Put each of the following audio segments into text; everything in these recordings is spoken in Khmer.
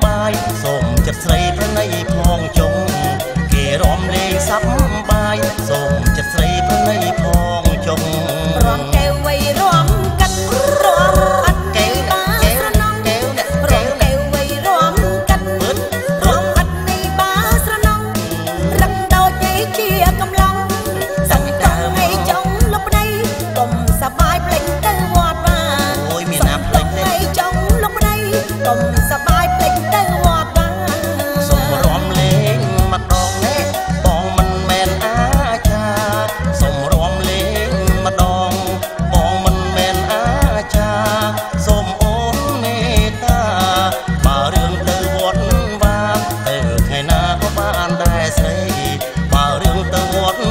បាយសូមចិត្តស្រីប្រណីផងចុងគេរំលេងសប្បាយសូមចិត្តស្រីប្រណីផងចុងរំកែវវៃរំកាត់រំអត់កែវកែវស្រណងកែវរំកែវវៃរំកាត់រំអត់នេះបាស្រណងរឹកដូចឯជាកំឡុងសង្កត់ឲ្យចុងលុបដីកុំសបាយភ្លេចទៅវត្តបានអូយមានណាភ្លេចទេចុងលុបដីកុំសបាយភ្លេចទៅវត្តបានសូមរំលេងម្ដងនេះបងមិនមែនអាចារ្យសូមរំលេងម្ដងបងមិនមែនអាចារ្យសូមអូនមេត្តាបើរឿងទៅវត្តវាទៅថ្ងៃណាក៏បានដែរស្រីបើរឿងទៅវត្ត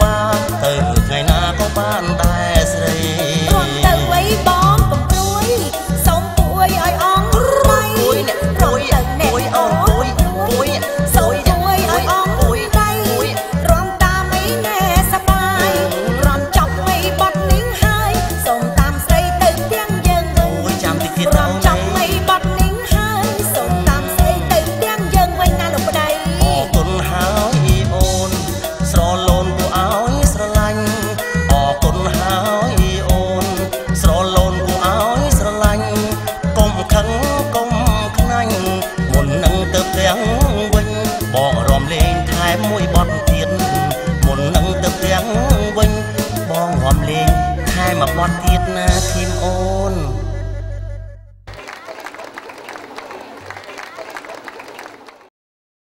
វាទៅថ្ងៃណាក៏បានដែរស្រីរំទៅវៃបងកំព្រួយសូមពួយឲ្យអងរៃពួយអ្នកពួយពួយអូនពួយពួយសូមពួយឲ្យអងរៃរំតាមអីណែសបាយរំចប់អីបត់នេះហើយសូមតាមស្រីទៅទាំងយើងអូយចាំតិចទៀតរំចប់អីបត់នេះហើយសូមតាមស្រីទៅទាំងយើងវិញណាលោកប្តីអរគុណហើយអូនស្រលូនគួរឲ្យស្រឡាញ់អរគុណហើយអូនស្រលូនគួរឲ្យស្រឡាញ់កុំខឹងកុំខ្នាញ់មុននឹងទៅទាំងវិញបងរំលេងថែមមួយបទទៀតមុននឹងទៅទាំងវិញបងរំលេងថែមមួយបទទៀតណាធីមអូន